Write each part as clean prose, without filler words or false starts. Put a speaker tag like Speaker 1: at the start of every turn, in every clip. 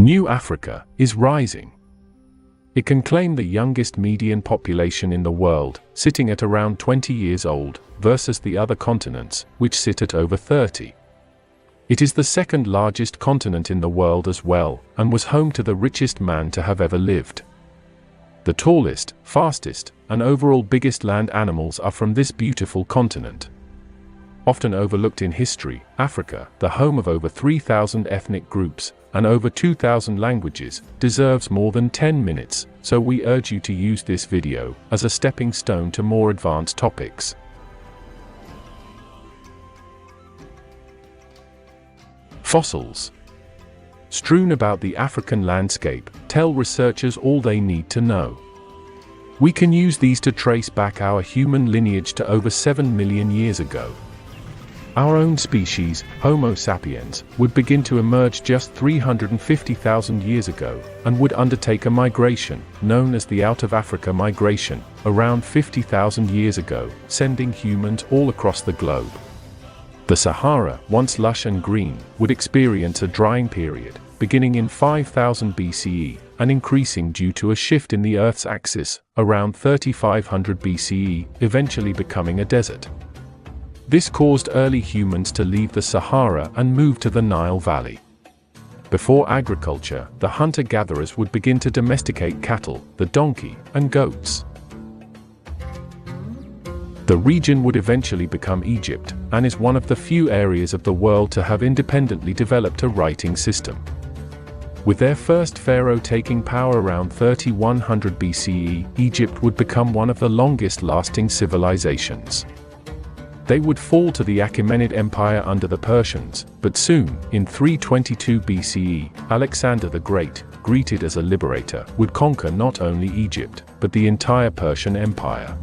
Speaker 1: New Africa is rising. It can claim the youngest median population in the world, sitting at around 20 years old, versus the other continents, which sit at over 30. It is the second largest continent in the world as well, and was home to the richest man to have ever lived. The tallest, fastest, and overall biggest land animals are from this beautiful continent. Often overlooked in history, Africa, the home of over 3,000 ethnic groups, and over 2,000 languages, deserves more than 10 minutes, so we urge you to use this video as a stepping stone to more advanced topics. Fossils. Strewn about the African landscape, tell researchers all they need to know. We can use these to trace back our human lineage to over 7 million years ago. Our own species, Homo sapiens, would begin to emerge just 350,000 years ago, and would undertake a migration, known as the Out of Africa migration, around 50,000 years ago, sending humans all across the globe. The Sahara, once lush and green, would experience a drying period, beginning in 5000 BCE, and increasing due to a shift in the Earth's axis, around 3500 BCE, eventually becoming a desert. This caused early humans to leave the Sahara and move to the Nile Valley. Before agriculture, the hunter-gatherers would begin to domesticate cattle, the donkey, and goats. The region would eventually become Egypt, and is one of the few areas of the world to have independently developed a writing system. With their first pharaoh taking power around 3100 BCE, Egypt would become one of the longest-lasting civilizations. They would fall to the Achaemenid Empire under the Persians, but soon, in 322 BCE, Alexander the Great, greeted as a liberator, would conquer not only Egypt, but the entire Persian Empire.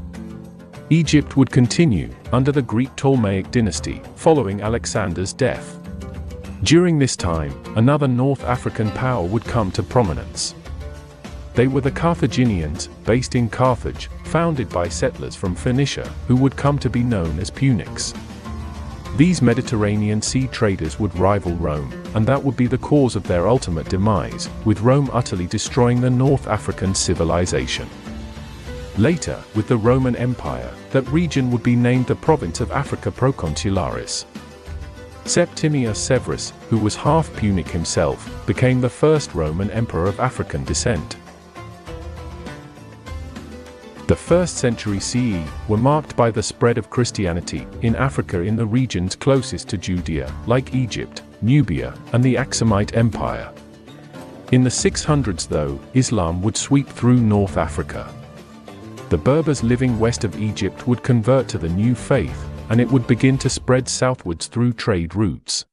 Speaker 1: Egypt would continue, under the Greek Ptolemaic dynasty, following Alexander's death. During this time, another North African power would come to prominence. They were the Carthaginians, based in Carthage, founded by settlers from Phoenicia, who would come to be known as Punics. These Mediterranean sea traders would rival Rome, and that would be the cause of their ultimate demise, with Rome utterly destroying the North African civilization. Later, with the Roman Empire, that region would be named the Province of Africa Proconsularis. Septimius Severus, who was half Punic himself, became the first Roman emperor of African descent. The 1st century CE were marked by the spread of Christianity in Africa in the regions closest to Judea, like Egypt, Nubia, and the Aksumite Empire. In the 600s though, Islam would sweep through North Africa. The Berbers living west of Egypt would convert to the new faith, and it would begin to spread southwards through trade routes.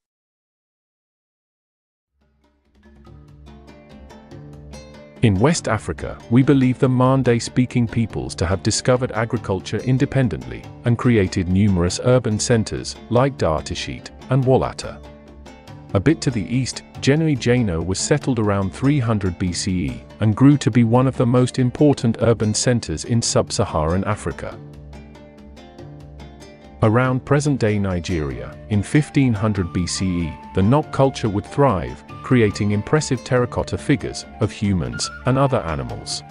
Speaker 1: In West Africa, we believe the Mande-speaking peoples to have discovered agriculture independently, and created numerous urban centers, like Dar Tashit and Wallata. A bit to the east, Genui Jano was settled around 300 BCE, and grew to be one of the most important urban centers in sub-Saharan Africa. Around present-day Nigeria, in 1500 BCE, the Nok culture would thrive, creating impressive terracotta figures of humans and other animals.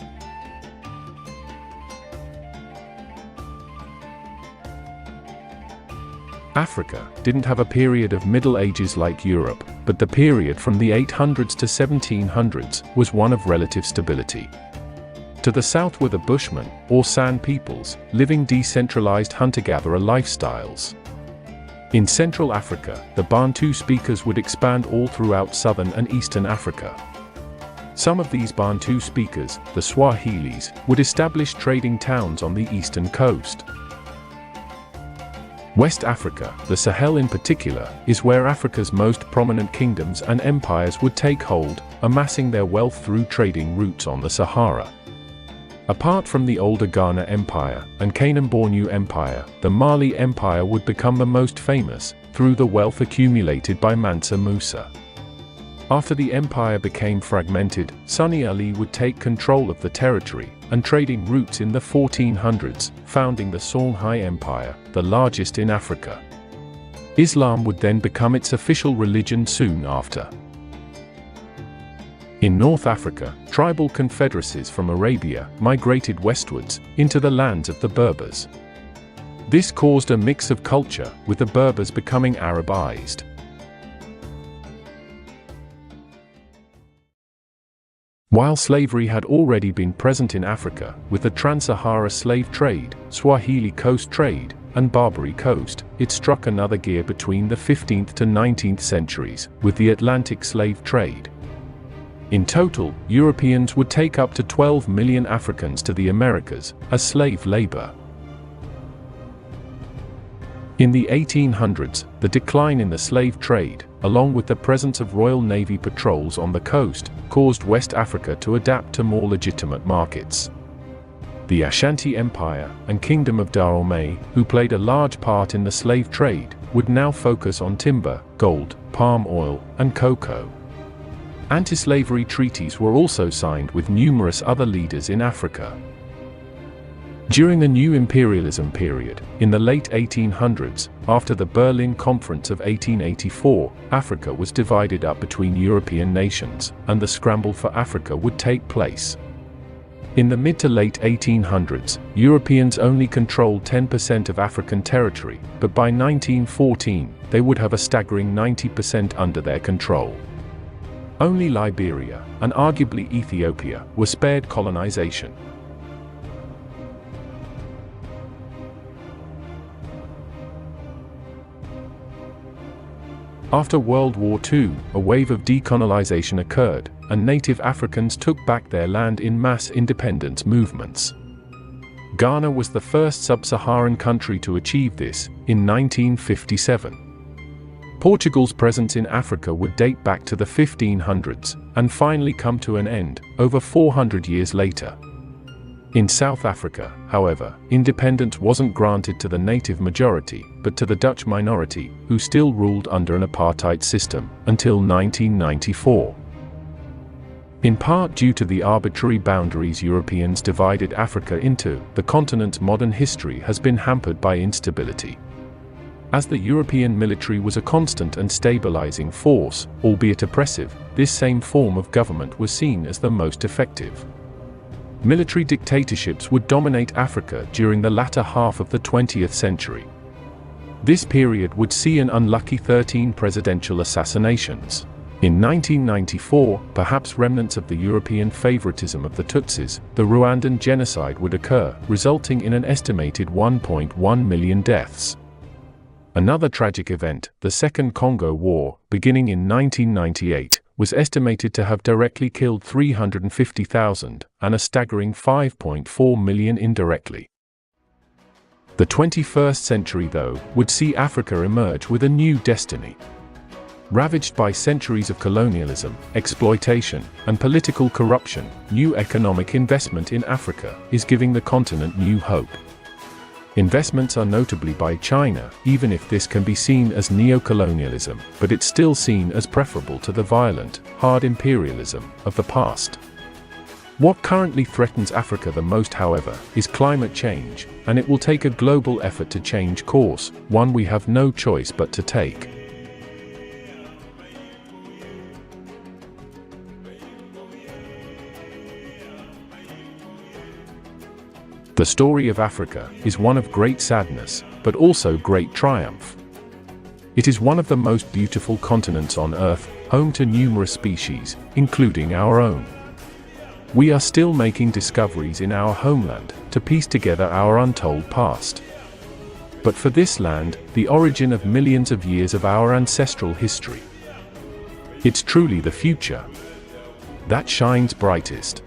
Speaker 1: Africa didn't have a period of Middle Ages like Europe, but the period from the 800s to 1700s was one of relative stability. To the south were the Bushmen, or San peoples, living decentralized hunter-gatherer lifestyles. In Central Africa, the Bantu speakers would expand all throughout southern and eastern Africa. Some of these Bantu speakers, the Swahilis, would establish trading towns on the eastern coast. West Africa, the Sahel in particular, is where Africa's most prominent kingdoms and empires would take hold, amassing their wealth through trading routes on the Sahara. Apart from the older Ghana Empire and Kanem-Bornu Empire, the Mali Empire would become the most famous, through the wealth accumulated by Mansa Musa. After the empire became fragmented, Sunni Ali would take control of the territory and trading routes in the 1400s, founding the Songhai Empire, the largest in Africa. Islam would then become its official religion soon after. In North Africa, tribal confederacies from Arabia migrated westwards into the lands of the Berbers. This caused a mix of culture, with the Berbers becoming Arabized. While slavery had already been present in Africa, with the Trans-Sahara slave trade, Swahili coast trade, and Barbary coast, it struck another gear between the 15th to 19th centuries, with the Atlantic slave trade. In total, Europeans would take up to 12 million Africans to the Americas as slave labor. In the 1800s, the decline in the slave trade, along with the presence of Royal Navy patrols on the coast, caused West Africa to adapt to more legitimate markets. The Ashanti Empire and Kingdom of Dahomey, who played a large part in the slave trade, would now focus on timber, gold, palm oil, and cocoa. Anti-slavery treaties were also signed with numerous other leaders in Africa. During the New Imperialism period, in the late 1800s, after the Berlin Conference of 1884, Africa was divided up between European nations, and the scramble for Africa would take place. In the mid to late 1800s, Europeans only controlled 10% of African territory, but by 1914, they would have a staggering 90% under their control. Only Liberia, and arguably Ethiopia, were spared colonization. After World War II, a wave of decolonization occurred, and native Africans took back their land in mass independence movements. Ghana was the first sub-Saharan country to achieve this, in 1957. Portugal's presence in Africa would date back to the 1500s, and finally come to an end, over 400 years later. In South Africa, however, independence wasn't granted to the native majority, but to the Dutch minority, who still ruled under an apartheid system, until 1994. In part due to the arbitrary boundaries Europeans divided Africa into, the continent's modern history has been hampered by instability. As the European military was a constant and stabilizing force, albeit oppressive, this same form of government was seen as the most effective. Military dictatorships would dominate Africa during the latter half of the 20th century. This period would see an unlucky 13 presidential assassinations. In 1994, perhaps remnants of the European favoritism of the Tutsis, the Rwandan genocide would occur, resulting in an estimated 1.1 million deaths. Another tragic event, the Second Congo War, beginning in 1998, was estimated to have directly killed 350,000, and a staggering 5.4 million indirectly. The 21st century, though, would see Africa emerge with a new destiny. Ravaged by centuries of colonialism, exploitation, and political corruption, new economic investment in Africa is giving the continent new hope. Investments are notably by China, even if this can be seen as neo-colonialism, but it's still seen as preferable to the violent, hard imperialism of the past. What currently threatens Africa the most, however, is climate change, and it will take a global effort to change course, one we have no choice but to take. The story of Africa is one of great sadness, but also great triumph. It is one of the most beautiful continents on Earth, home to numerous species, including our own. We are still making discoveries in our homeland to piece together our untold past. But for this land, the origin of millions of years of our ancestral history. It's truly the future that shines brightest.